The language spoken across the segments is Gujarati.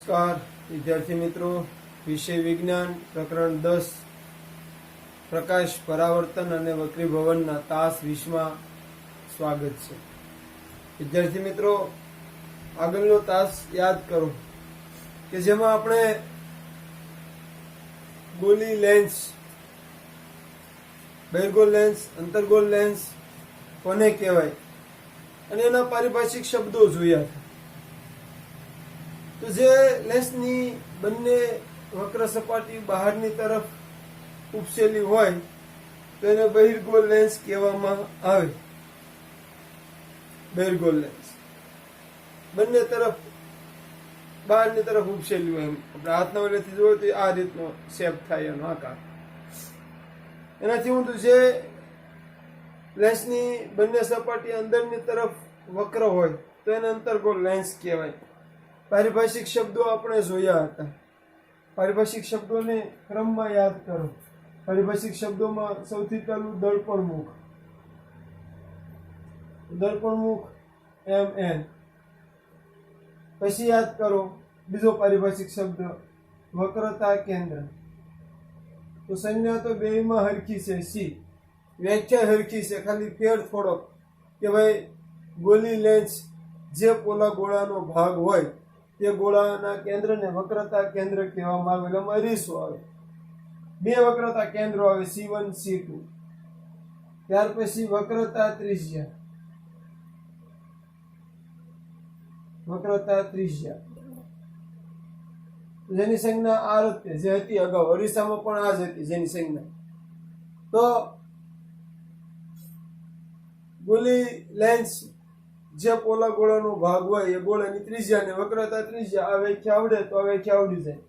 નમસ્કાર વિદ્યાર્થી મિત્રો, વિષય વિજ્ઞાન પ્રકરણ 10 પ્રકાશ પરાવર્તન અને વક્રીભવનના તાસ 20માં સ્વાગત છે. વિદ્યાર્થી મિત્રો, આગળનો તાસ યાદ કરો કે જેમાં આપણે ગોલી લેન્સ, બહિર્ગોળ લેન્સ, અંતર્ગોળ લેન્સ કોને કહેવાય અને એના પારિભાષિક શબ્દો જોયા હતા. તો જે લેન્સની બંને વક્ર સપાટી બહારની તરફ ઉપસેલી હોય તો એને બહિર્ગોળ લેન્સ કહેવામાં આવે. બહિર્ગોળ લેન્સ બંને તરફ બહારની તરફ ઉપસેલી હોય, આપણે હાથના વડેથી જોઈએ તો આ રીતનો શેપ થાય, એનો આકાર. એનાથી ઊંધું જે લેન્સની બંને સપાટી અંદરની તરફ વક્ર હોય તો એને અંતર્ગોળ લેન્સ કહેવાય. પારિભાષિક શબ્દો આપણે જોયા હતા. પારિભાષિક શબ્દોને ક્રમમાં યાદ કરો. પારિભાષિક શબ્દોમાં સૌથી પહેલું દર્પણમુખ. દર્પણમુખ MN. પછી યાદ કરો બીજો પારિભાષિક શબ્દ વક્રતા કેન્દ્ર. તો સંજ્ઞા તો બેયમાં હરખી છે, C. વ્યાખ્યા હરખી છે, ખાલી ફેર થોડોક કે ભાઈ ગોલી લેન્સ જે પોલા ગોળાનો ભાગ હોય તે ગોળાના કેન્દ્રને વક્રતા કેન્દ્ર કહેવામાં આવે. એટલે અરીસો આવે, બે વક્રતા કેન્દ્રો આવે, C1 C2. ત્યાર પછી વક્રતા ત્રિજ્યા. વક્રતા ત્રિજ્યા જેની સંજ્ઞા આ હતી, જે હતી અગાઉ અરીસામાં પણ આ જ હતી જેની સંજ્ઞા. તો ગોલી લેન્સ જે પોલા ગોળાનો ભાગ હોય એ ગોળાની ત્રિજ્યા ને વક્રતા ત્રિજ્યા, આ વ્યાખ્યા આવડે તો આ વ્યાખ્યા આવડી જાય.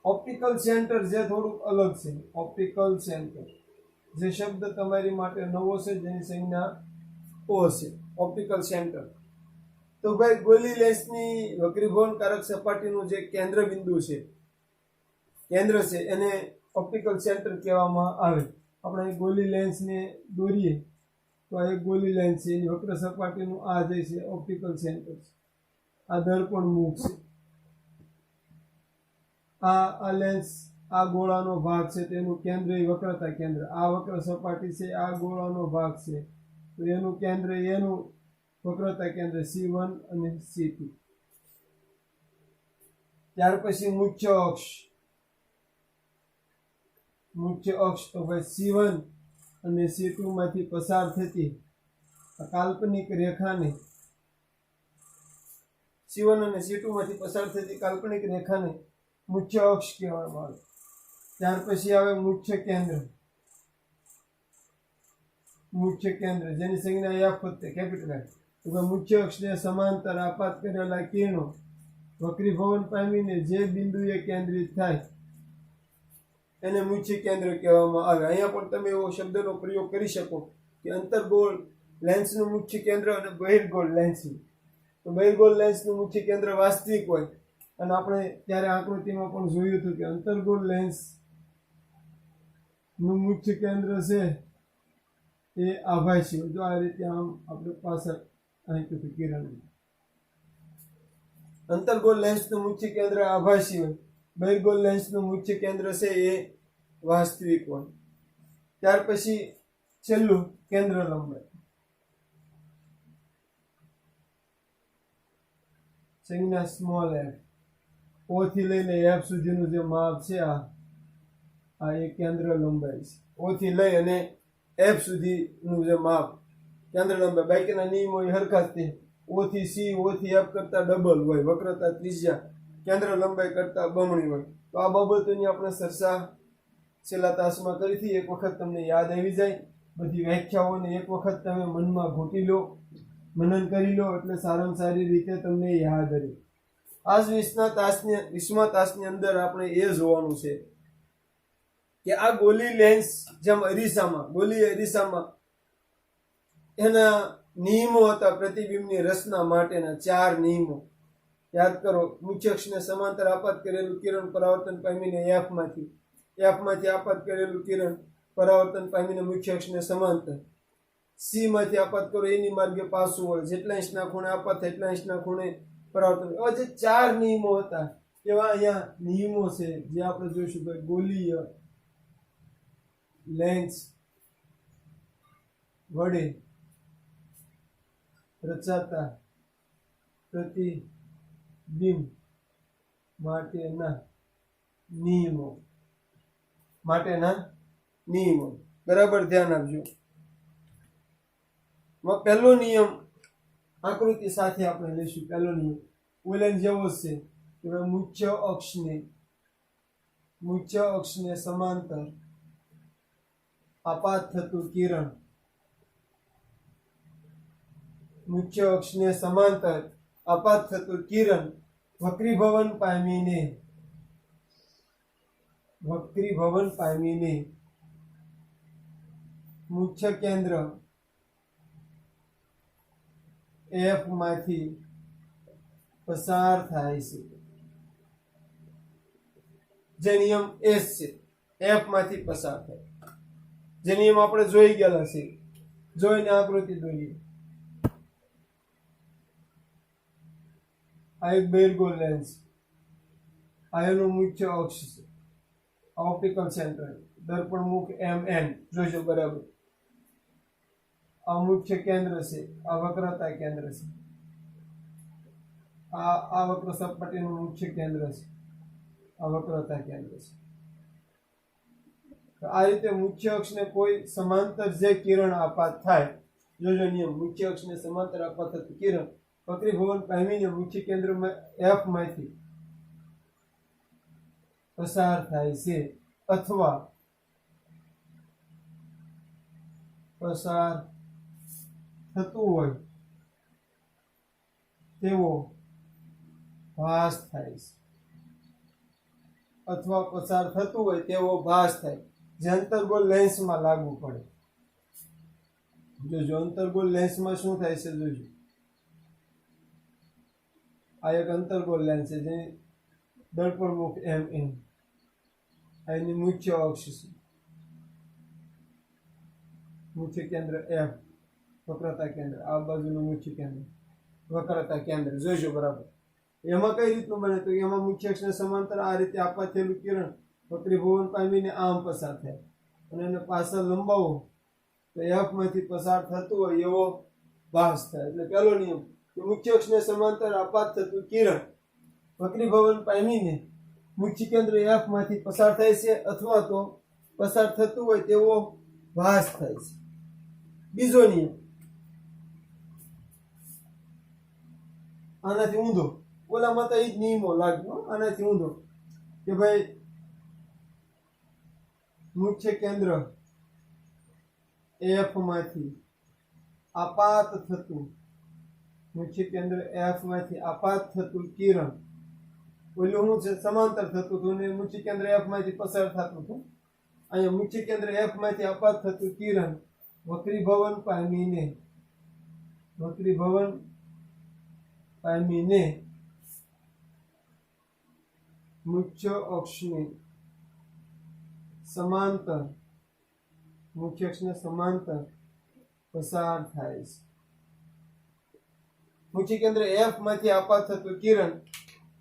ઓપ્ટિકલ સેન્ટર જે થોડુંક અલગ છે. ઓપ્ટિકલ સેન્ટર જે શબ્દ તમારી માટે નવો છે, જેની સંજ્ઞા O છે. ઓપ્ટિકલ સેન્ટર તો ભાઈ ગોલી લેન્સની વક્રીભવનકારક સપાટીનું જે કેન્દ્ર બિંદુ છે, કેન્દ્ર છે, એને ઓપ્ટિકલ સેન્ટર કહેવામાં આવે. આપણે ગોલી લેન્સને દોરીએ તો આ એક ગોલી લેન્સ છે, એની વક્ર સપાટીનું આ જે છે ઓપ્ટિકલ સેન્ટર છે. આ દર્પણ મુખ છે. આ લેન્સ આ ગોળાનો ભાગ છે, તેનું કેન્દ્ર એ વક્રતા કેન્દ્ર. આ વક્ર સપાટી છે, આ ગોળાનો ભાગ છે, તો એનું કેન્દ્ર એનું વક્રતા કેન્દ્ર C1 અને C2. ત્યાર પછી મુખ્ય અક્ષ. મુખ્ય અક્ષ તો ભાઈ C1 અને C2 માંથી પસાર થતી કાલ્પનિક રેખાને, C1 અને C2 માંથી પસાર થતી કાલ્પનિક રેખાને મુખ્ય અક્ષ કહેવામાં આવે. ત્યાર પછી આવે મુખ્ય કેન્દ્ર. મુખ્ય કેન્દ્ર જેની સંજ્ઞા F હતી, કેપિટલ F. તો મુખ્ય અક્ષને સમાંતર આપાત કરેલા કિરણો વક્રીભવન પામીને જે બિંદુએ કેન્દ્રિત થાય એને મુખ્ય કેન્દ્ર કહેવામાં આવે. અહીંયા પણ તમે એવો શબ્દનો પ્રયોગ કરી શકો કે અંતર્ગોળ લેન્સનું મુખ્ય કેન્દ્ર અને બહિર્ગોળ લેન્સનું. તો બહિર્ગોળ લેન્સનું મુખ્ય કેન્દ્ર વાસ્તવિક હોય, અને આપણે ત્યારે આકૃતિમાં પણ જોયું હતું કે અંતર્ગોળ લેન્સનું મુખ્ય કેન્દ્ર છે એ આભાસી હોય. જો આ રીતે આમ આપણે પાછળ આંક્યું હતું કિરણ. અંતર્ગોળ લેન્સનું મુખ્ય કેન્દ્ર આભાસી હોય, બહિર્ગોળ લેન્સનું મુખ્ય કેન્દ્ર છે એ વાસ્તવિક હોય. ત્યાર પછી છેલ્લું કેન્દ્ર લંબાઈ. સંજ્ઞા સ્મોલ f. O થી લઈને F સુધીનું જે માપ છે આ એક કેન્દ્ર લંબાઈ છે. O થી લઈ અને F સુધીનું જે માપ કેન્દ્ર લંબાઈ. બાકીના નિયમો એ હરખા જ છે. O થી C, O થી F કરતા ડબલ હોય. વક્રતા ત્રિજ્યા કેન્દ્ર લંબાઈ કરતા બમણી હોય. તો આ બાબતોની આપણે ચર્ચા છેલ્લા તાસમાં કરી હતી. એક વખત તમને યાદ આવી જાય, બધી વ્યાખ્યાઓને એક વખત તમે મનમાં ઘૂંટી લો, મનન કરી લો, એટલે સારામાં સારી રીતે તમને યાદ રહે. આજ 20મા તાસની અંદર આપણે એ જોવાનું છે કે આ ગોલી લેન્સ જેમ અરીસામાં, ગોલી અરીસામાં એના નિયમો હતા પ્રતિબિંબની રચના માટેના 4 નિયમો. યાદ કરો. મુખ્ય અક્ષને સમાંતર આપાત કરેલું કિરણ પરાવર્તન પામીને F માંથી આપાત કરેલું કિરણ પરાવર્તન પામીને મુખ્ય અક્ષને સમાંતર. C માંથી આપાત કરો એની માર્ગે પાછું વળે. જેટલા ઇંચના ખૂણે આપાત થાય એટલા ઇંચના ખૂણે પરાવર્તન. હવે જે 4 નિયમો હતા એવા અહીંયા નિયમો છે જે આપણે જોઈશું કે ગોલીય લેન્સ વડે રચાતા પ્રતિબિંબ માટેના નિયમો બરાબર ધ્યાન આપજો. પહેલો નિયમ આકૃતિ સાથે આપણે લઈશું. પહેલો નિયમ ઓલેન જેવો છે કે મુખ્ય અક્ષને સમાંતર આપાત થતું કિરણ વક્રીભવન પામીને મુખ્ય કેન્દ્ર F માંથી પસાર થાય છે. જે નિયમ S છે, F માંથી પસાર થાય. જે નિયમ આપણે જોઈ ગયેલા છે, જોઈને આકૃતિ દોરીએ. આ એક બહિર્ગોળ લેન્સ, આ એનું મુખ્ય અક્ષ છે, ઓપ્ટિકલ સેન્ટર, દર્પણ મુખ MN જોજો બરાબર. આ મુખ્ય કેન્દ્ર છે, આ વક્રતા કેન્દ્ર છે, આ વક્ર સપાટીનું મુખ્ય કેન્દ્ર છે, આ વક્રતા કેન્દ્ર છે. આ રીતે મુખ્ય અક્ષને કોઈ સમાંતર જે કિરણ આપાત થાય, જોજો નિયમ, મુખ્ય અક્ષને સમાંતર આપાત થતું કિરણ વક્રીભવન પામીને મુખ્ય કેન્દ્રમાં F માંથી પસાર થાય છે અથવા પસાર થતું હોય તેવો ભાસ થાય છે, અથવા પસાર થતું હોય તેવો ભાસ થાય, જે અંતર્ગોળ લેન્સમાં લાગુ પડે. જોજો અંતર્ગોળ લેન્સમાં શું થાય છે, જોજો. આ એક અંતર્ગોળ લેન્સ છે જે દર્પણ મુખ MN, એની મુખ્ય અક્ષ છે, મુખ્ય કેન્દ્ર F, વક્રતા કેન્દ્ર, આ બાજુનું મુખ્ય કેન્દ્ર, વક્રતા કેન્દ્ર જોઈજો બરાબર. એમાં કઈ રીતનું બને તો એમાં મુખ્ય અક્ષને સમાંતર આ રીતે આપાત થયેલું કિરણ વક્રીભવન પામીને આમ પસાર થાય અને એને પાછળ લંબાવો તો F માંથી પસાર થતું હોય એવો ભાસ થાય. એટલે પહેલો નિયમ કે મુખ્ય અક્ષને સમાંતર આપાત થતું કિરણ વક્રીભવન પામીને મુખ્ય કેન્દ્ર F માંથી પસાર થાય છે અથવા તો પસાર થતું હોય તેવો ભાસ થાય છે. બીજો નિયમ આનાથી ઊંધો, ઓલામાં તો એ જ નિયમો લાગ્યો, આનાથી ઊંધો કે ભાઈ મુખ્ય કેન્દ્ર F માંથી આપાત થતું કિરણ ઓલું શું છે, સમાંતર થતું હતું ને મુખ્ય કેન્દ્ર F માંથી પસાર થતું હતું. અહીંયા મુખ્ય કેન્દ્ર F માંથી આપાત થતું કિરણ વક્રીભવન પામીને મુખ્ય અક્ષને સમાંતર પસાર થાય છે. મુખ્ય કેન્દ્ર F માંથી આપાત થતું કિરણ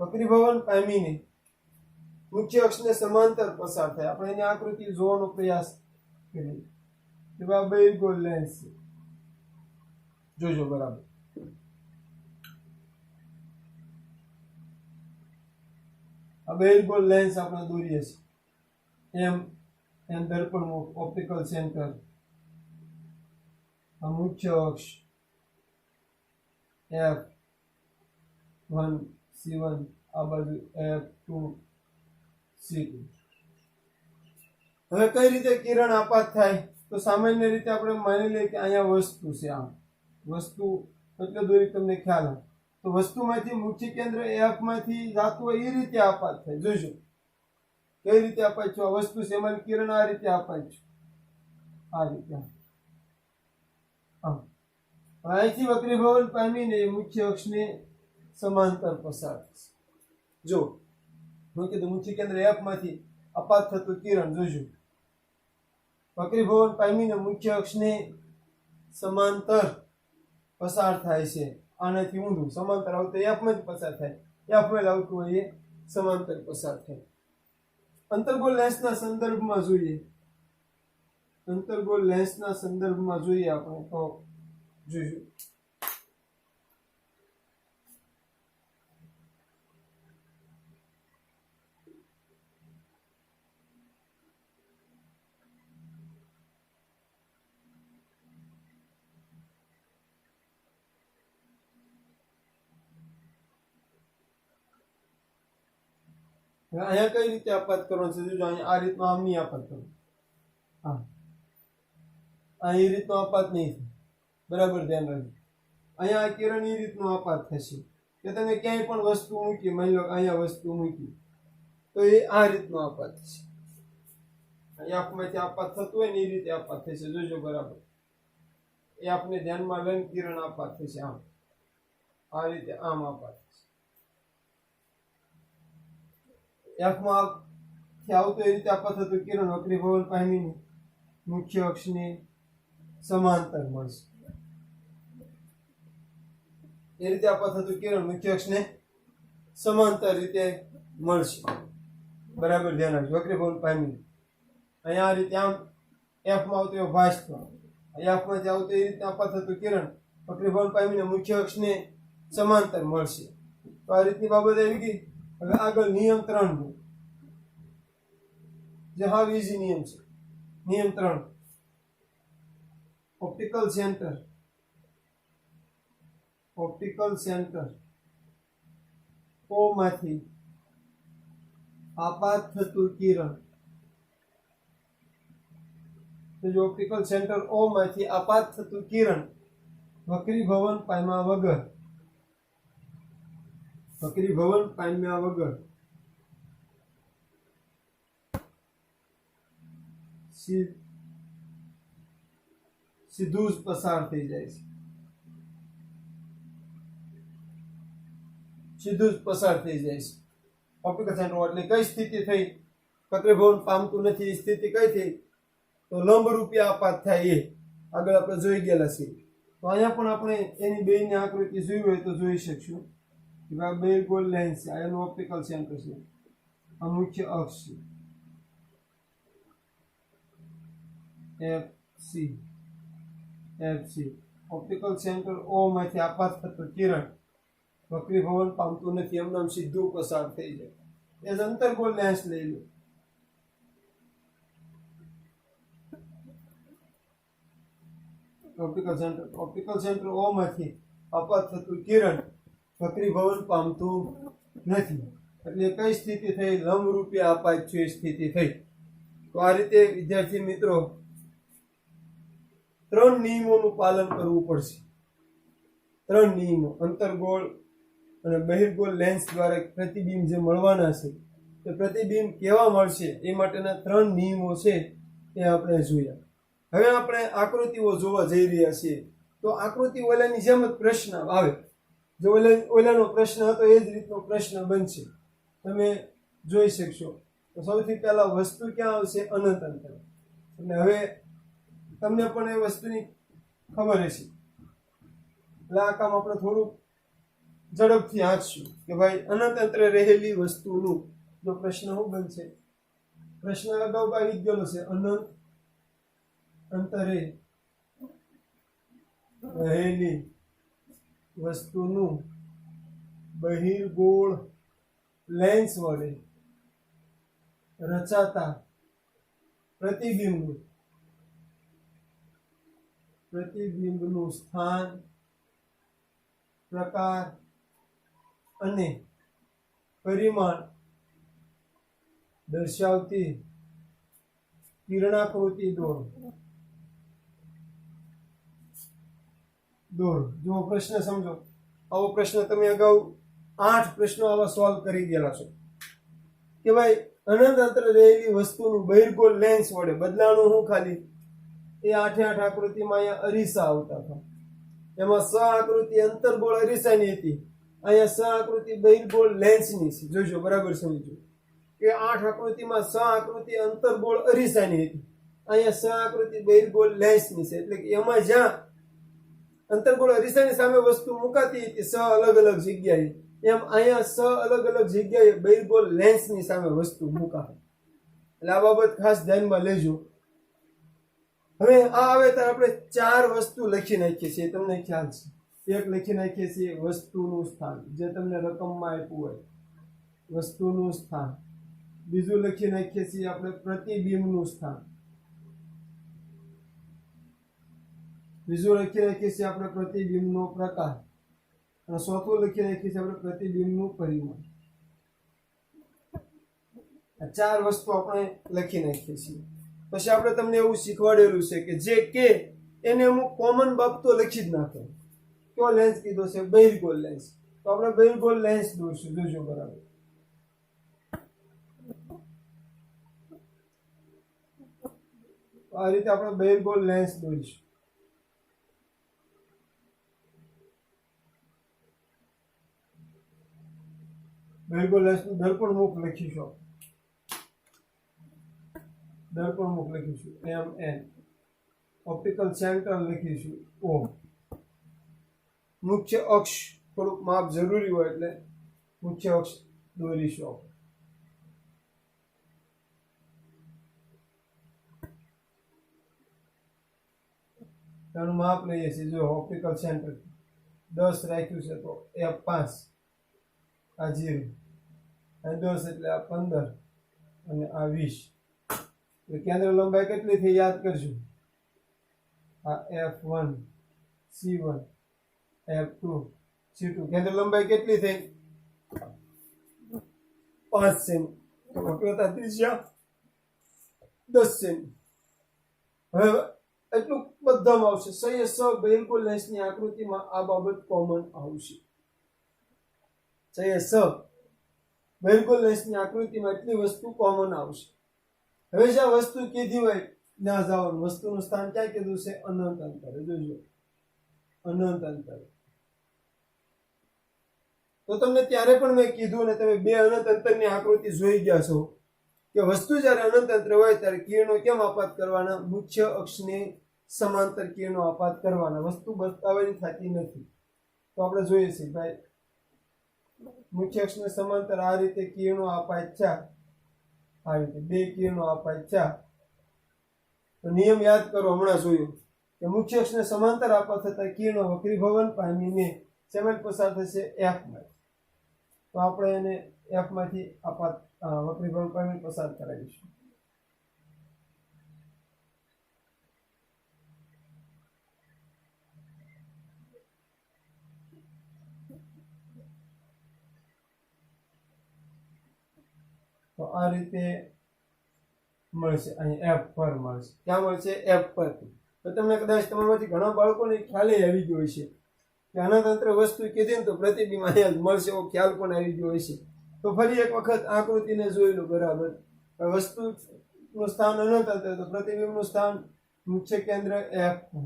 વક્રીભવન પામીને મુખ્ય અક્ષને સમાંતર પસાર થાય. આપણે એની આકૃતિ જોવાનો પ્રયાસ કરીએ. એવા બહિર્ગોળ લેન્સ છે, જોજો બરાબર. આ બહિર્ગોળ લેન્સ આપણે દોરીએ છીએ. એમ દર્પણ મુખ, ઓપ્ટિકલ સેન્ટર, આ મુખ્ય અક્ષ F1 C1, આ બાજુ F2 C2. હવે કઈ રીતે કિરણ આપાત થાય તો સામાન્ય રીતે આપણે માની લઈએ કે અહીંયા વસ્તુ છે, આમ વસ્તુ એટલે દોરી તમને ખ્યાલ આવે તો વસ્તુમાંથી મુખ્ય કેન્દ્ર F માંથી જાતું હોય એ રીતે આપાત થાય. જોઈશું કઈ રીતે આપાય છે. આ વસ્તુ છે, એમાં કિરણ આ રીતે આપાય છે, આ રીતે. અહીંથી વક્રીભવન પામીને મુખ્ય અક્ષને સમાંતર પસાર થશે. જો હું કીધું મુખ્ય કેન્દ્ર F માંથી આપાત થતું કિરણ જોજો વક્રીભવન પામીને મુખ્ય અક્ષને સમાંતર પસાર થાય છે આનાથી ઊંધું સમાંતર આવતું એફમાં જ પસાર થાય, એફમાં આવતું હોય એ સમાંતર પસાર થાય. અંતર્ગોળ લેન્સના સંદર્ભમાં જોઈએ, અંતર્ગોળ લેન્સના સંદર્ભમાં જોઈએ આપણે તો જોઈશું. અહીંયા કઈ રીતે આપાત કરવાનું છે? જો અહીંયા આ રીતનો આમ નહીં આપાત કરો, હા આ એ રીતનો આપાત નહીં થાય, બરાબર ધ્યાન રાખજો. અહીંયા આ કિરણ એ રીતનો આપાત થશે કે તમે ક્યાંય પણ વસ્તુ મૂકી, માની લો અહીંયા વસ્તુ મૂકી તો એ આ રીતનો આપાત થશે. અહીંયા આંખમાંથી આપાત થતું હોય ને એ રીતે આપાત થશે, જોજો બરાબર. એ આપણે ધ્યાનમાં લઈને કિરણ આપાત થશે, આમ આ રીતે આમ આપાત થશે. એફમાં આવતું એ રીતે આપાત થતું કિરણ વક્રીભવન પામીને મુખ્ય અક્ષને સમાંતર મળશે. એ રીતે આપાત થતું કિરણ મુખ્ય અક્ષને સમાંતર રીતે મળશે, બરાબર ધ્યાન રાખજો. વક્રીભવન પામીને અહીંયા આ રીતે આમ એફમાં આવતું એવો ભાસ થયો, એફમાંથી આવતું એ રીતે આપાત થતું કિરણ વક્રીભવન પામીને મુખ્ય અક્ષને સમાંતર મળશે. તો આ રીતની બાબત આવી ગઈ. હવે આગળ નિયમ 3 જે હાવ ઈઝી નિયમ છે. નિયમ 3, ઓપ્ટિકલ સેન્ટર O માંથી આપાત થતું કિરણ, તો જો ઓપ્ટિકલ સેન્ટર O માંથી આપાત થતું કિરણ વક્રીભવન પામ્યા વગર સીધું જ પસાર થઈ જાય છે, ઓપ્ટિકલ સેન્ટર એટલે કઈ સ્થિતિ થઈ? વક્રીભવન પામતું નથી એ સ્થિતિ કઈ થઈ? તો લંબરૂપી આપાત થાય. એ આગળ આપણે જોઈ ગયેલા છીએ. તો અહીંયા પણ આપણે એની બેની આકૃતિ જોઈ હોય તો જોઈ શકશું કે આ બે ગોળ લેન્સ છે, આ એનું ઓપ્ટિકલ સેન્ટર છે, આ મુખ્ય અક્ષ છે FC. ઓપ્ટિકલ સેન્ટર O માંથી આપાત થતું કિરણ વક્રીભવન પામતું નથી, એમનામ સીધું પસાર થઈ જાય. એ જ અંતર્ગોળ લેન્સ લઈ લો. ઓપ્ટિકલ સેન્ટર O માંથી આપાત થતું કિરણ વક્રીભવન પામતું નથી, એટલે કઈ સ્થિતિ થઈ? લંબરૂપી આપાત છે સ્થિતિ થઈ. તો આ રીતે વિદ્યાર્થી મિત્રો 3 નિયમોનું પાલન કરવું પડશે. 3 નિયમો, અંતર્ગોળ અને બહિર્ગોળ લેન્સ દ્વારા પ્રતિબિંબ જે મળવાના છે તે પ્રતિબિંબ કેવા મળશે એ માટેના 3 નિયમો છે એ આપણે જોયા. હવે આપણે આકૃતિઓ જોવા જઈ રહ્યા છીએ. તો આકૃતિ ઓલાની જેમ જ પ્રશ્ન આવે, જો ઓલાનો પ્રશ્ન હતો એ જ રીતનો પ્રશ્ન બનશે, તમે જોઈ શકશો. તો સૌથી પહેલા વસ્તુ ક્યાં આવશે? અનંત અંતર. એટલે હવે તમને પણ એ વસ્તુની ખબર હશે, એટલે આ કામ આપણે થોડુંક ઝડપથી આંચશું કે ભાઈ અનંત અંતરે રહેલી વસ્તુનું જો પ્રશ્ન શું બનશે? પ્રશ્ન અગાઉ આવી ગયેલો છે, અનંત અંતરે રહેલી વસ્તુનું બહિર્ગોળ લેન્સ વડે રચાતા પ્રતિબિંબનું સ્થાન, પ્રકાર અને પરિમાણ દર્શાવતી કિરણાકૃતિ દોરો. જો પ્રશ્ન સમજો. આવો પ્રશ્ન તમે અગાઉ 8 પ્રશ્નો આવા સોલ્વ કરી ગયેલા છો કે ભાઈ અનંત અંતરે રહેલી વસ્તુનું બહિર્ગોળ લેન્સ વડે બદલાનું હું ખાલી એ 8 આકૃતિમાં અહીંયા અરીસા આવતા હતા. એમાં સ આકૃતિ અંતર્ગોળ અરીસાની હતી, અહીંયા સ આકૃતિ બહિર્ગોળ લેન્સની છે. જોજો બરાબર સમજો કે 8 આકૃતિમાં સ આકૃતિ અંતર્ગોળ અરીસાની હતી, અહીંયા સ આકૃતિ બહિર્ગોળ લેન્સની છે. એટલે કે એમાં જ્યાં અંતર્ગોળ અરીસાની સામે વસ્તુ મુકાતી હતી સ અલગ અલગ જગ્યાએ, એમ અહીંયા સ અલગ અલગ જગ્યાએ બહિર્ગોળ લેન્સની સામે વસ્તુ મુકાય. એટલે આ બાબત ખાસ ધ્યાનમાં લેજો. હવે આ આવે ત્યારે આપણે 4 વસ્તુ લખી નાખીએ છીએ, તમને ખ્યાલ છે. એક લખી નાખીએ છીએ વસ્તુનું સ્થાન, જે તમને રકમમાં આપ્યું હોય, વસ્તુનું સ્થાન. બીજું લખી નાખીએ છીએ આપણે પ્રતિબિંબનું સ્થાન. બીજું લખી નાખીએ છીએ આપણે પ્રતિબિંબનો પ્રકાર. અને ચોથું લખી નાખીએ છીએ આપણે પ્રતિબિંબનું પરિમાણ. આ 4 વસ્તુ આપણે લખી નાખીએ છીએ. પછી આપણે તમને એવું શીખવાડેલું છે કે જે કે એને અમુક કોમન બાબતો લખી જ નાખે. કયો લેન્સ કીધો છે? બહિર્ગોળ લેન્સ. તો આપણે બહિર્ગોળ લેન્સ દોરશું, જોજો બરાબર. આ રીતે આપણે બહિર્ગોળ લેન્સ દોરીશું. બહિર્ગોળ લેન્સનું દર્પણ મુખ લખીશું. દર્પણ મુખ લખીશું MN. ઓપ્ટિકલ સેન્ટર લખીશું O. મુખ્ય અક્ષ થોડુંક માપ જરૂરી હોય એટલે મુખ્ય અક્ષ દોરીશું. તેનું માપ લઈએ છીએ. જો ઓપ્ટિકલ સેન્ટર 10 રાખ્યું છે તો F5, આ 0, આ 10 એટલે આ 15 અને આ 20. કેન્દ્ર લંબાઈ કેટલી થઈ યાદ કરજો. આ F1, C1, F2, C2. કેન્દ્ર લંબાઈ કેટલી થઈ? 5 સેમી. વક્રતા ત્રિજ્યા 10 સેમી. હવે એટલું બધામાં આવશે. સહી સ બહિર્ગોળ લેન્સની આકૃતિમાં આ બાબત કોમન આવશે. સહી સ બહિર્ગોળ લેન્સની આકૃતિમાં એટલી વસ્તુ કોમન આવશે. હવે જ્યાં વસ્તુ કીધી હોય ત્યાં જવાનું. વસ્તુનું સ્થાન ક્યાં કીધું છે? અનંત અંતરે. જોજો, અનંત અંતરે. તો તમને ત્યારે પણ મેં કીધું ને, તમે 2 અનંત અંતરની આકૃતિ જોઈ ગયા છો કે વસ્તુ જ્યારે અનંત અંતરે હોય ત્યારે કિરણો કેમ આપાત કરવાના? મુખ્ય અક્ષને સમાંતર કિરણો આપાત કરવાના. વસ્તુ બતાવવાની થતી નથી. તો આપણે જોઈએ છીએ ભાઈ, મુખ્ય અક્ષને સમાંતર આ રીતે કિરણો આપાય છે. આ રીતે 2 કિરણો આપાય છે. તો નિયમ યાદ કરો, હમણાં જોયું કે મુખ્ય અક્ષને સમાંતર આપાત થતા કિરણો વક્રીભવન પામીને શેમાં પસાર થશે? F માં. તો આપણે એને F માંથી આપાત વક્રીભવન પામી પસાર કરાવીશું. તો આ રીતે મળશે. અહીં F પર મળશે. ક્યાં મળશે? F પર. તો તમને કદાચ તમારામાંથી ઘણા બાળકોને ખ્યાલ આવી ગયો હશે કે અનંત અંતરે વસ્તુ કીધી ને તો પ્રતિબિંબ અહીંયા જ મળશે, એવો ખ્યાલ પણ આવી ગયો હશે. તો ફરી એક વખત આકૃતિને જોઈ લો બરાબર. વસ્તુનું સ્થાન અનંત અંતરે, તો પ્રતિબિંબનું સ્થાન મુખ્ય કેન્દ્ર F પર.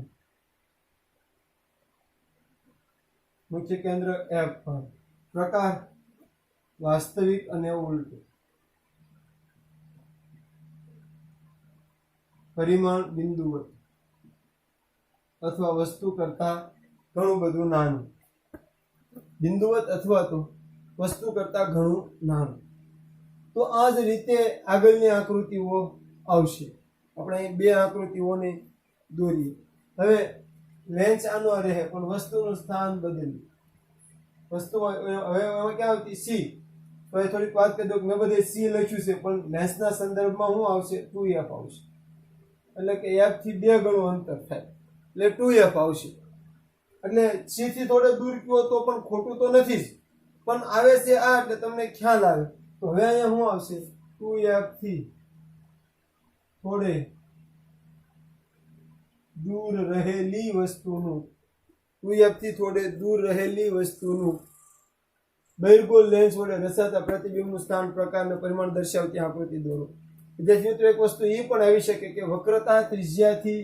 મુખ્ય કેન્દ્ર F પર. પ્રકાર વાસ્તવિક અને ઉલટું. પરિમાણ બિંદુવત અથવા વસ્તુ કરતા ઘણું બધું નાનું. બિંદુવત અથવા તો વસ્તુ કરતા ઘણું નાનું. તો આ જ રીતે આગળની આકૃતિઓ આવશે. આપણે અહીં 2 આકૃતિઓને દોરીએ. હવે લેન્સ આનો રહે પણ વસ્તુનું સ્થાન બદલ્યું. વસ્તુ હવે એમાં ક્યાં આવતી? C. તો એ થોડીક વાત કરી દઉં કે મેં બધે C લખ્યું છે પણ લેન્સના સંદર્ભમાં શું આવશે? 2F આવશે. એટલે કે F થી 2 ગણું અંતર થાય એટલે 2F આવશે. એટલે C થી થોડે દૂર કયો તો પણ ખોટું તો નથી જ, પણ આવે છે આ એટલે તમને ખ્યાલ આવે. તો હવે અહીંયા શું આવશે? 2F થી થોડે દૂર રહેલી વસ્તુનું, 2F થી થોડે દૂર રહેલી વસ્તુનું બહિર્ગોળ લેન્સ વડે રચાતા પ્રતિબિંબનું સ્થાન, પ્રકાર અને પરિમાણ દર્શાવતી આકૃતિ દોરો. વિદ્યાર્થી મિત્રો, એક વસ્તુ એ પણ આવી શકે કે વક્રતા ત્રિજ્યાથી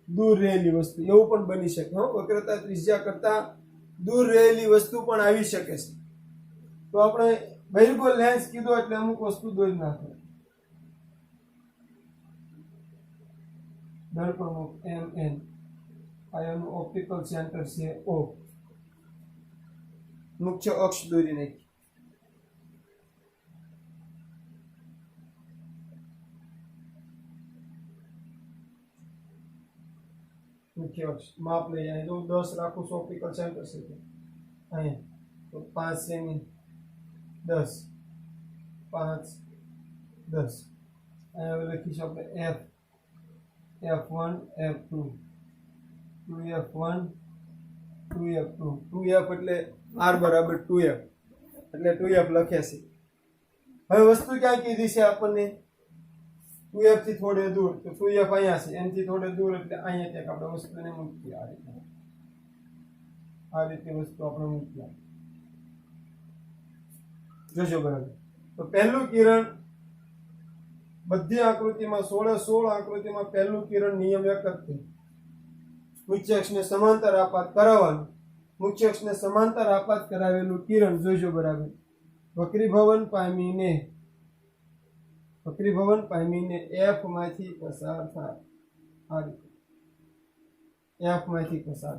દૂર રહેલી વસ્તુ, એવું પણ બની શકે. વક્રતા ત્રિજ્યા કરતા દૂર રહેલી વસ્તુ પણ આવી શકે છે. તો આપણે બહિર્ગોળ લેન્સ કીધો એટલે અમુક વસ્તુ દોરી નાખે. દર્પણ મુખ MN. આ એનું ઓપ્ટિકલ સેન્ટર છે ઓ. મુખ્ય અક્ષ દોરી નાખી. મુખ્ય અક્ષ માપ લઈ અહીં જો 10 રાખું છું ઓપ્ટિકલ સેન્ટર છે અહીંયા તો 5 સેમી 10 5 10 અહીંયા લખીશું આપણે f f1 f2 2f1 2f2 2f એટલે r બરાબર 2f એટલે 2f લખે છે. હવે વસ્તુ ક્યાં કીધી છે આપણને 2f થી થોડે દૂર તો 2f અહીંયા છે એનથી થોડે દૂર એટલે અહીંયા ક્યાંક આપણે વસ્તુને મૂકીએ આ રીતે વસ્તુ આપણે મૂકીએ જોજો બરાબર. તો પહેલું કિરણ બધી આકૃતિમાં 16 આકૃતિમાં પહેલું કિરણ નિયમ એક જ છે મુખ્ય અક્ષને સમાંતર આપાત કરાવવાનું. મુખ્ય અક્ષને સમાંતર આપાત કરાવેલું કિરણ જોજો બરાબર વક્રીભવન પામીને f માંથી પસાર થાય આ રીતે f માંથી પસાર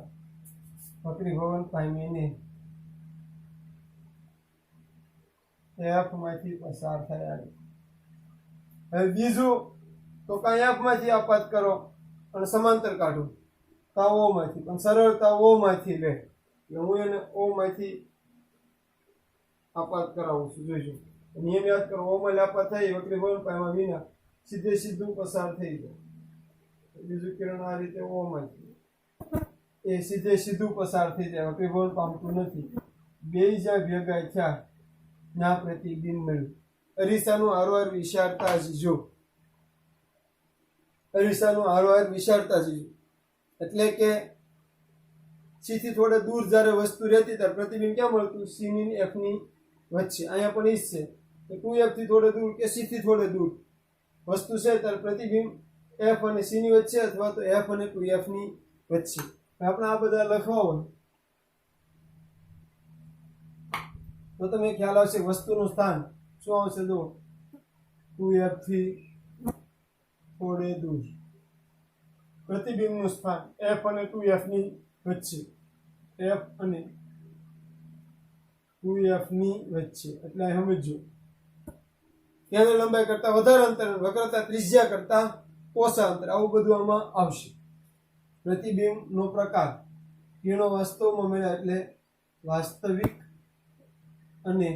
વક્રીભવન પામીને f માંથી પસાર થાય. હવે બીજું તો કાંઈ f માંથી આપાત કરો અને સમાંતર કાઢો કાં o માંથી પણ સરળતા o માંથી લે હું એને o માંથી આપાત કરાવું છું જોઈજો. નિયમ યાદ કરો o માં આપાત થઈ વક્રીભવન પાયમાં વિના સીધું પસાર થઈ જાય. બીજું કિરણ આ રીતે o માંથી એ સીધું પસાર થઈ જાય વક્રીભવન પામતું નથી. બે જ્યાં ભેગા થયા ના પ્રતિબિંબ મળ્યું. અરીસાનું આરવાર વિશાળતા જો અરીસાનું આરવાર વિશાળતા જો એટલે કે સી થી થોડે દૂર જ્યારે વસ્તુ રહેતી ત્યારે પ્રતિબિંબ ક્યાં મળતું સી ની એફ ની વચ્ચે. અહીંયા પણ ઈ જ છે કે 2f થી થોડે દૂર કે સી થી થોડે દૂર વસ્તુ છે ત્યારે પ્રતિબિંબ f અને c ની વચ્ચે અથવા તો f અને 2f ની વચ્ચે. આપણે આ બધા લખવા હોય તો તમે ખ્યાલ આવશે વસ્તુનું સ્થાન શું આવશે જો 2f થી થોડે દૂર પ્રતિબિંબનું સ્થાન f અને 2f ની વચ્ચે f અને 2f ની વચ્ચે એટલે સમજો કેન્દ્ર લંબાઈ કરતા વધારે અંતર વક્રતા ત્રિજ્યા કરતા ઓછા અંતર આવું બધું આમાં આવશે. પ્રતિબિંબનો પ્રકાર કિરણો વાસ્તવમાં મળ્યા એટલે વાસ્તવિક અને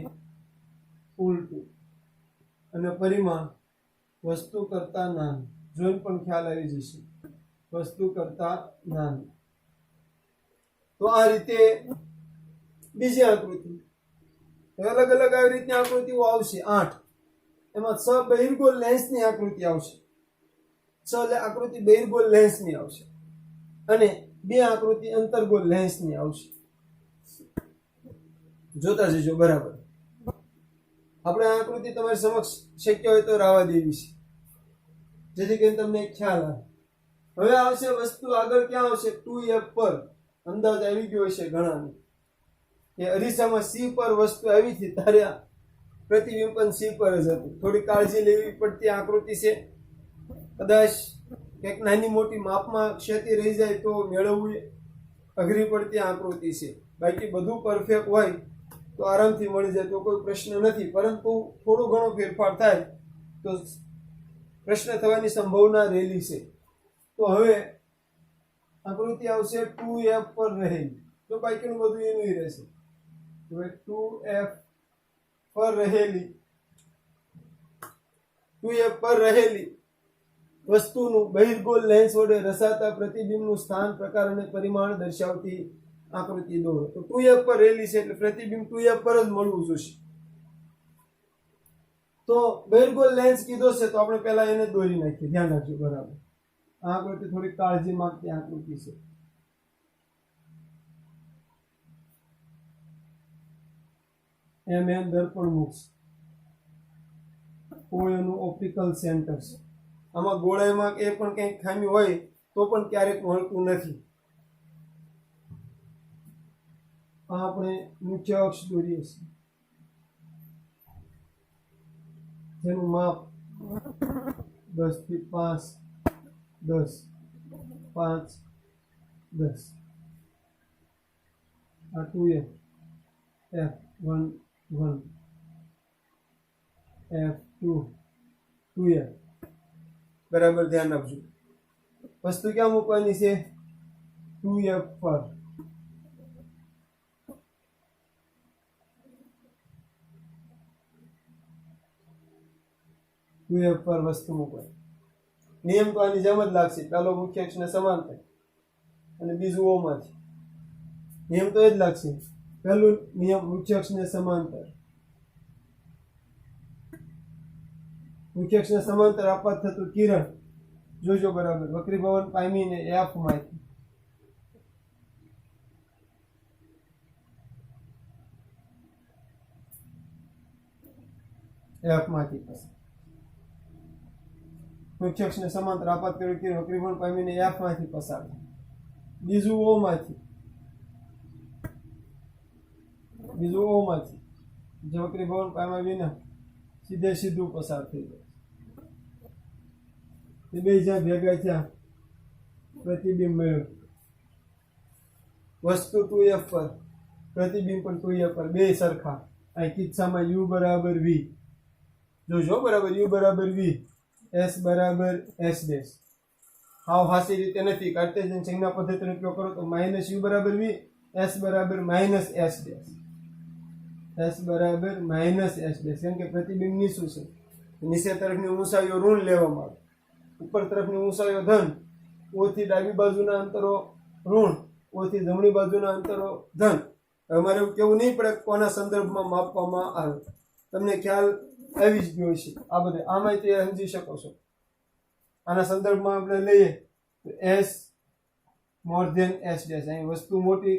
ઉલટું અને પરિમાણ વસ્તુ કરતા નાનું જોઈને પણ ખ્યાલ આવી જશે વસ્તુ કરતા નાનું. તો આ રીતે બીજી આકૃતિ અલગ અલગ આવી રીતની આકૃતિઓ આવશે 8 એમાં 6 બહિર્ગોળ લેન્સની આકૃતિ આવશે 6 આકૃતિ બહિર્ગોળ લેન્સની આવશે અને 2 આકૃતિ અંતર્ગોળ લેન્સની આવશે. જોતા જજો બરાબર. આપણે આ આકૃતિ તમારી સમક્ષ શક્ય હોય તો રાવા દેવી છે જેથી કરીને તમને ખ્યાલ આવે. હવે આવશે વસ્તુ આગળ ક્યાં આવશે 2f પર અંદાજ આવી ગયો છે ઘણાને કે અરીસામાં c પર વસ્તુ આવી હતી ત્યારે પ્રતિબિંબ પણ c પર જ હતું. થોડી કાળજી લેવી પડતી આકૃતિ છે. કદાચ કંઈક નાની મોટી માપમાં ક્ષતિ રહી જાય તો મેળવવું અઘરી પડતી આકૃતિ છે. બાકી બધું પરફેક્ટ હોય તો આરામથી મળી જાય તો કોઈ પ્રશ્ન નથી. પરંતુ થોડો ઘણો ફેરફાર થાય તો પ્રશ્ન થવાની સંભાવના રહેલી છે. તો હવે આકૃતિ આવશે 2f પર રહેલી તો બાકીનું બધું એનું રહેશે. હવે 2f પર રહેલી વસ્તુનું બહિર્ગોળ લેન્સ વડે રસાતા પ્રતિબિંબનું સ્થાન પ્રકાર અને પરિમાણ દર્શાવતી આકૃતિ દોરો. તો 2f પર રહેલી છે એટલે પ્રતિબિંબ 2f પર જ મળવું જોશે. તો બહિર્ગોળ લેન્સ કીધો છે તો આપણે પહેલા એને દોરી નાખીએ. ધ્યાન રાખજો બરાબર. આ આકૃતિ થોડી કાળજી માંગતી આકૃતિ છે. એમ દર્પણ મુક્સ એનું ઓપ્ટિકલ સેન્ટર છે. આમાં ગોળાઈમાં એ પણ કંઈક ખામી હોય તો પણ ક્યારેક મળતું નથી. આપણે મુખ્ય અક્ષ દોરીએ છીએ જેનું માપ 10 થી 5 10 5 10 આ 2f f1 1 f2 2f બરાબર ધ્યાન આપજો વસ્તુ ક્યાં મૂકવાની છે 2f પર 2f પર વસ્તુ મૂકવાની નિયમ તો આની જેમ જ લાગશે પહેલો મુખ્ય અક્ષને સમાંતર અને બીજું ઓમાંથી નિયમ તો એ જ લાગશે પહેલું નિયમ મુખ્ય અક્ષને સમાંતર મુખ્ય અક્ષને સમાંતર આપાત થતું કિરણ જોજો બરાબર વક્રીભવન પામીને f માંથી f માંથી પસાર મુખ્ય અક્ષને સમાંતર આપાત કર્યું કિરણ વક્રીભવન પામીને f માંથી પસાર બીજું o માંથી જે વક્રીભવન પામ્યા વિના સીધે સીધું પસાર થઈ જાય એ બે જ્યાં ભેગા થયા પ્રતિબિંબ મળ્યું વસ્તુ 2f પર પ્રતિબિંબ પણ 2f પર બે સરખા અહીં કિસ્સામાં u બરાબર v જોજો બરાબર u બરાબર v s બરાબર s ડેશ હાવ હાસી રીતે નથી કાર્ટેશિયન સંજ્ઞા પદ્ધતિનો ઉપયોગ કરો તો માઇનસ u બરાબર v s બરાબર માઇનસ s ડેશ s બરાબર માઇનસ s ડેશ કેમ કે પ્રતિબિંબ નીચું છે નીચે તરફની ઊંચાઈઓ ઋણ લેવામાં આવે ઉપર તરફની ઊંચાઈઓ ધન o થી ડાબી બાજુના અંતરો ઋણ o થી જમણી બાજુના અંતરો ધન અમારે એવું કેવું નહીં પડે કોના સંદર્ભમાં માપવામાં આવે તમને ખ્યાલ આવી જ ગયો છે આ બધે આમાં તે સમજી શકો છો આના સંદર્ભમાં આપણે લઈએ તો s more than s dash અહીં વસ્તુ મોટી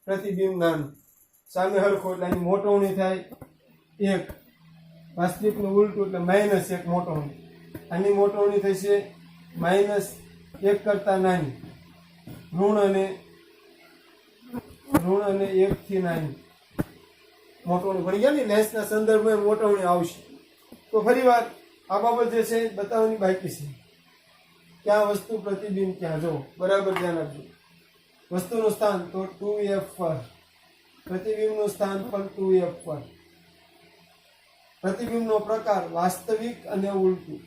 પ્રતિબિંબ નાનું સામે હરખો એટલે અહીં મોટવણી થાય 1 વાસ્તવિકનું ઉલટું એટલે -1 મોટવણી આની મોટવણી થશે -1 કરતા નાની ઋણ અને 1 થી નાની મોટવણી ભણી ગયા ને લેન્સના સંદર્ભમાં મોટવણી આવશે તો ફરીવાર આ બાબત જે છે બતાવવાની બાકી છે ક્યાં વસ્તુ પ્રતિબિંબ ક્યાં જો બરાબર ધ્યાન આપજો વસ્તુનું સ્થાન તો 2f પર પ્રતિબિંબનું સ્થાન પણ 2f પર પ્રતિબિંબનો પ્રકાર વાસ્તવિક અને ઉલટું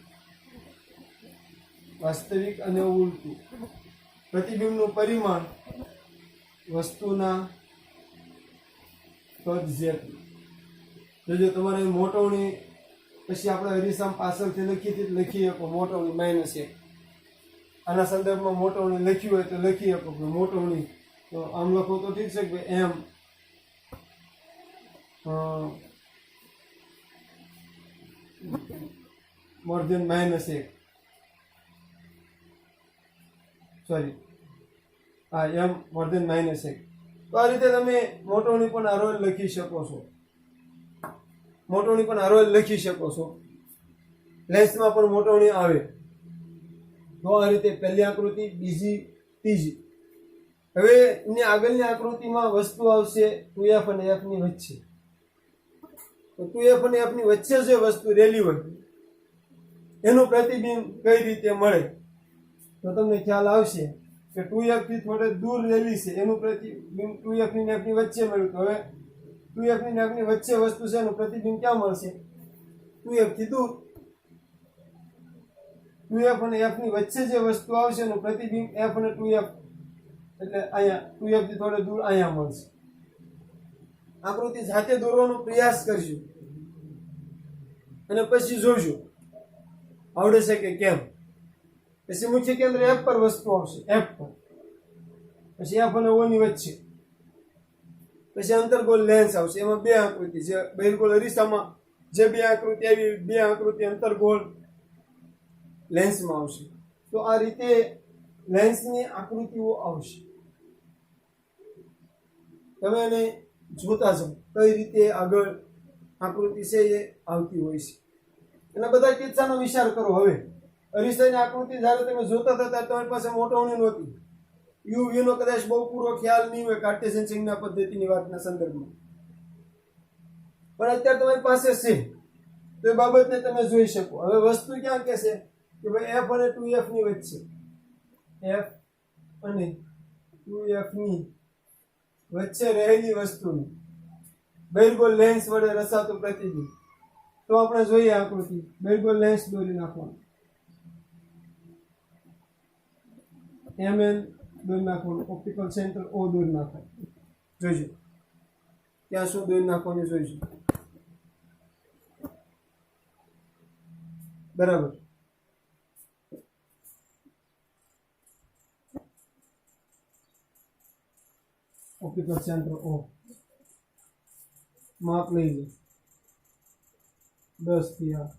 પ્રતિબિંબનું પરિમાણ વસ્તુના કદ જેટલું જોજો તમારે મોટવણી પછી આપણે હરીસામ પાછળથી લખી શકો મોટવણી -1 આના સંદર્ભમાં મોટવણી લખ્યું હોય તો લખી શકો મોટવણી તો આમ લખો તો ઠીક છે કે એમ મોર ધેન -1 સોરી હા એમ મોર ધેન -1 તો આ રીતે તમે મોટવણી પણ આરોલ લખી શકો છો લેન્સમાં પણ મોટવણી આવે તો આ રીતે પહેલી આકૃતિ બીજી ત્રીજી હવે એની આગળની આકૃતિમાં વસ્તુ આવશે 2f અને f ની વચ્ચે તો 2f અને f ની વચ્ચે જે વસ્તુ રેલી હોય એનું પ્રતિબિંબ કઈ રીતે મળે તો તમને ખ્યાલ આવશે કે 2f થી થોડે દૂર રેલી છે એનું પ્રતિબિંબ 2f ની f ની વચ્ચે મળ્યું તો હવે 2f ની f ની વચ્ચે વસ્તુ છે એનું પ્રતિબિંબ ક્યાં મળશે 2f થી દૂર 2f અને f ની વચ્ચે જે વસ્તુ આવશે એનું પ્રતિબિંબ f અને 2f એટલે અહીંયા 2f થી થોડે દૂર અહીંયા મળશે આકૃતિ સાથે દોરવાનો પ્રયાસ કરશું અને પછી જોઈશું આવડે છે કે કેમ પછી મુખ્ય કેન્દ્ર f પર વસ્તુ આવશે f પર પછી f અને o ની વચ્ચે પછી અંતર્ગોળ લેન્સ આવશે એમાં બે આકૃતિ છે બહિર્ગોળ અરીસામાં જે બે આકૃતિ આવી બે આકૃતિ અંતર્ગોળ લેન્સમાં આવશે તો આ રીતે લેન્સની આકૃતિઓ આવશે તમે એને જોતા જાઓ કઈ રીતે આગળ આકૃતિ છે એ આવતી હોય છે એના બધા કિસ્સાનો વિચાર કરો હવે અરીસાની આકૃતિ જ્યારે તમે જોતા હતા ત્યારે તમારી પાસે મોટવણી નહોતી યુ વી નો કદાચ બહુ પૂરો ખ્યાલ નહીં હોય કાર્ટેશિયન સંજ્ઞા પદ્ધતિની વાતના સંદર્ભમાં પણ અત્યારે તમારી પાસે છે તો એ બાબતને તમે જોઈ શકો હવે વસ્તુ ક્યાં કે છે કે ભાઈ f અને 2f ની વચ્ચે f અને 2f ની વચ્ચે રહેલી વસ્તુનું બહિર્ગોળ લેન્સ વડે રચાતું પ્રતિબિંબ. તો આપણે જોઈએ આકૃતિ. બહિર્ગોળ લેન્સ દોરી નાખવાનું. mn દોરી નાખવાનું. ઓપ્ટિકલ સેન્ટર O દોરી નાખવાનું. જોઈજો ત્યાં શું દોરી નાખવાનું જોઈજો. બરાબર. ઓપ્ટિકલ સેન્ટર O માપ લઈ લો 10 થી આ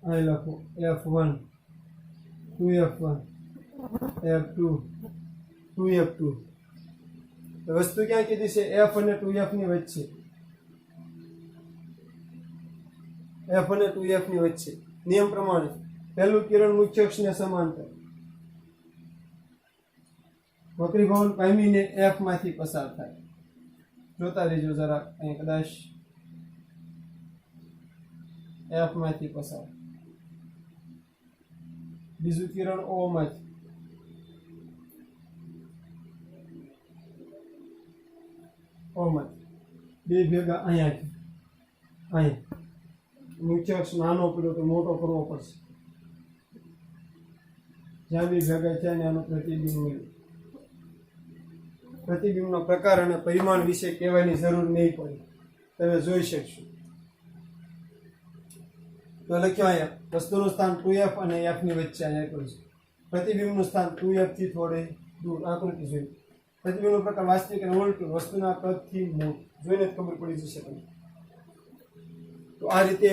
અહીં લખો f1 2f1 f2 2f2. વસ્તુ ક્યાં કીધી છે? f અને 2f ની વચ્ચે. f અને 2f ની વચ્ચે. નિયમ પ્રમાણે પહેલું કિરણ મુખ્ય અક્ષને સમાંતર વક્રીભવન પામીને f માંથી પસાર થાય. જોતા રહેજો જરા. અહીં કદાચ f માંથી પસાર. બીજું કિરણ O માંથી. O માંથી બે ભેગા અહીંયાથી અહીંયા. મુખ્ય અક્ષ નાનો પડ્યો તો મોટો કરવો પડશે. જ્યાં બી ભેગા થયા ને આનું પ્રતિબિંબ મળ્યું. પ્રતિબિંબનો પ્રકાર અને પરિમાણ વિશે કહેવાની જરૂર નહીં પડે, તમે જોઈ શકશો. તો લખ્યો અહીંયા વસ્તુનું સ્થાન 2f અને f ની વચ્ચે અહીંયા કરું છું. પ્રતિબિંબનું સ્થાન 2f થી થોડે દૂર. આકૃતિ જોઈ. પ્રતિબિંબનો પ્રકાર વાસ્તવિક અને ઉલટું વસ્તુના કદથી મોટું. જોઈને જ ખબર પડી જશે તમને. તો આ રીતે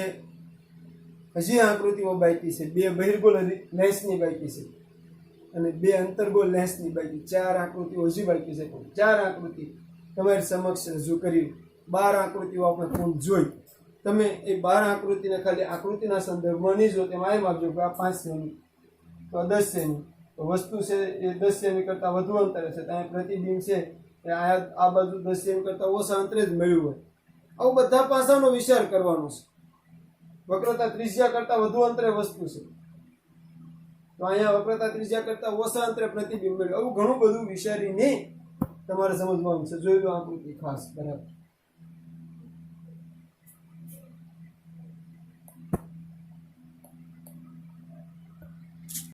હજી આકૃતિઓ બાકી છે. બે બહિર્ગોળ લેન્સની બાકી છે અને બે અંતર્ગોળ લેન્સની બાકી. 4 આકૃતિઓ હજી બાકી છે. 4 આકૃતિ તમારી સમક્ષ રજૂ કરી. 12 આકૃતિઓ આપણે કુલ જોઈ. તમે એ 12 આકૃતિને ખાલી આકૃતિના સંદર્ભમાં નહીં જો, તેમાં એમ આપજો કે આ 5 સેમી તો 10 સેમી. તો વસ્તુ છે એ 10 સેમી કરતાં વધુ અંતરે છે. ત્યાં પ્રતિબિંબ છે એ આ બાજુ 10 સેમી કરતાં ઓછા અંતરે જ મળ્યું હોય. આવું બધા પાસાનો વિચાર કરવાનો છે. વક્રતા ત્રિજ્યા કરતાં વધુ અંતરે વસ્તુ છે તો અહીંયા વક્રતા ત્રિજ્યા કરતાં ઓછા અંતરે પ્રતિબિંબ મળ્યું. આવું ઘણું બધું વિચારીને તમારે સમજવાનું છે. જોઈ લો આકૃતિ ખાસ. બરાબર.